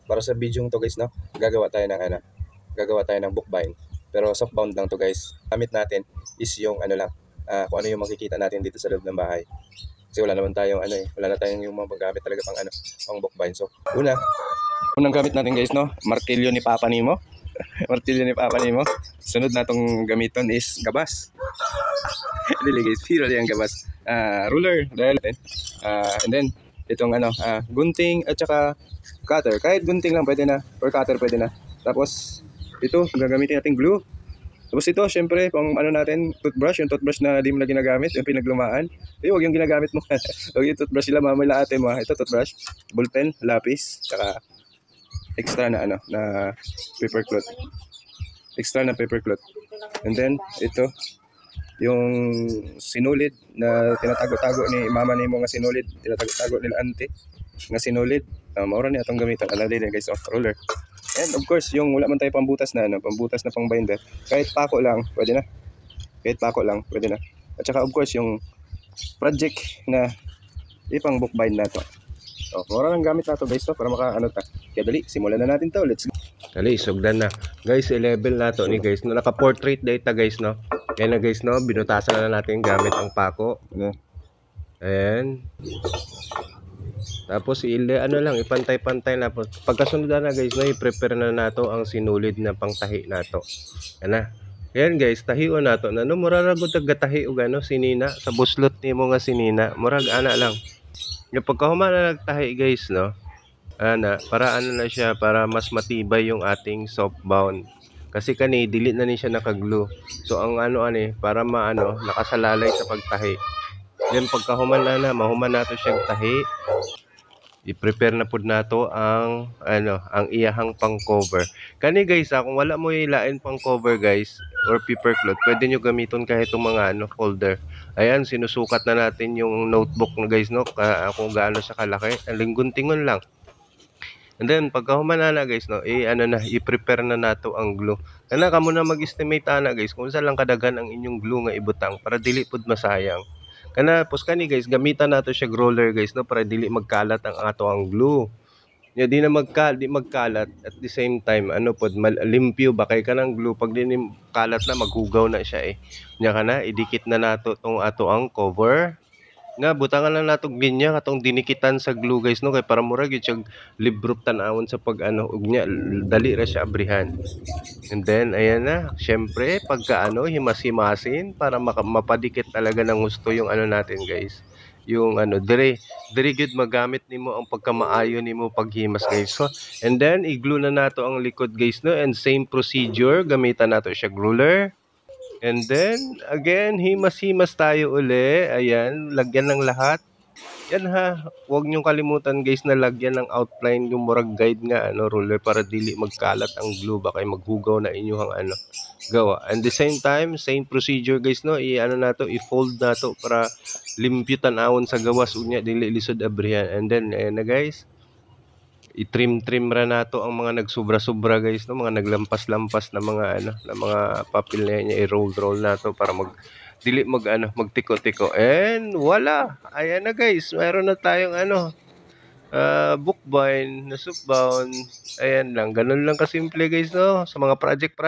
Para sa video to guys, no, gagawa tayo ng bookbind. Pero softbound lang to guys. Gamit natin is yung lang, kung ano yung makikita natin dito sa loob ng bahay. Kasi wala naman tayong wala na tayong yung mga gamit talaga pang bookbind. So, unang gamit natin guys, no, martilyo ni Papa Nemo. Martilyo ni Papa Nemo. Sunod na tong gamiton is gabas. Dili guys, pero yung gabas. Ruler, dahil and then itong gunting at saka cutter. Kahit gunting lang pwede na, or cutter pwede na. Tapos ito, gagamitin natin glue. Tapos ito, syempre, pang natin, toothbrush. Yung toothbrush na di mo na ginagamit, yung pinaglumaan. Huwag yung ginagamit mo. Huwag yung toothbrush sila, mamala ate mo. Ito, toothbrush, ballpen, lapis, saka extra na na paper cloth. Extra na paper cloth. And then, ito, yung sinulid na tinatago-tago ni mama ni mo nga sinulid. Tinatago-tago nila ante nga sinulid. Maura niya itong gamitan. Alam din guys, roller. And of course, yung wala man tayo pambutas na pambutas na pang binder, kahit pako lang pwede na. Kahit pako lang pwede na. At saka of course yung project na ipang bookbind na to. So, mura lang gamit na to guys, para maka ta. Kaya dali, simulan na natin to. Let's go. Dali, sugdan na. Guys, i-level na to ni guys. No, naka-portrait data guys, no. Kaya na guys, no, binutasan na natin gamit ang pako. And tapos lang, ipantay-pantay na po. Pagkasunod na guys, no, i-prepare na nato ang sinulid na pangtahi nato. Yan. Yan guys, tahion nato. Mura ra gud tahi og sinina sa buslot nimo nga sinina. Murag ana lang. Yung pagkahuman na nagtahi guys, no. Para na siya, para mas matibay yung ating softbound. Kasi kani dili na ni siya nakaglue. So ang para nakasalalay sa pagtahi. Then pagkahuman na mahuman nato siyang tahi. I-prepare na pud nato ang ang iyahang pang cover. Kani guys, kung wala mo ilain pang cover guys or paper cloth, pwede nyo gamiton kahit itong mga folder. Ayan, sinusukat na natin yung notebook na guys, no, kung gaano siya kalaki. Guntingon lang. And then pagkahuman na guys, no, i-prepare na nato ang glue. Kana kamo na mag-estimate guys kung saan lang kadaghan ang inyong glue nga ibutang para dili pud masayang. Kani guys, gamitan nato siya roller guys, no, para dili magkalat ang ato ang glue. Ya di magkalat at the same time pod limpyo ba kay kanang glue pag din kalat na maghugaw na siya Nya kana idikit na nato tong ato ang cover. Nga butangan lang nato ginya katong dinikitan sa glue guys, no, kay para murag gyud libro tan-awon sa pag ugnya dali ra siya abrihan. And then ayan na, syempre pagka himas-himasin para mapadikit talaga ng gusto yung natin guys. Yung dire gyud magamit nimo ang pagkamaayo nimo paghimas guys. So, and then i-glue na nato ang likod guys, no, and same procedure, gamitan nato siya ruler. And then, again, himas-himas tayo uli. Ayan, lagyan ng lahat. Yan ha, huwag niyong kalimutan guys na lagyan ng outline yung murag guide nga ruler para dili magkalat ang glue ba kay maghugaw na inyong gawa. And the same time, same procedure guys, no, i-fold nato para limpyo tan-awon sa gawas unya dili lisod abrihan. And then ayan na guys, i-trim ra nato ang mga nagsubra-subra guys, no, mga naglampas-lampas na mga na mga papel na niya, i-roll nato para dili magtiko-tiko. And wala, ayan na guys, mayroon na tayong bookbind na softbound. Ayan lang, ganun lang kasimple guys, no, sa mga project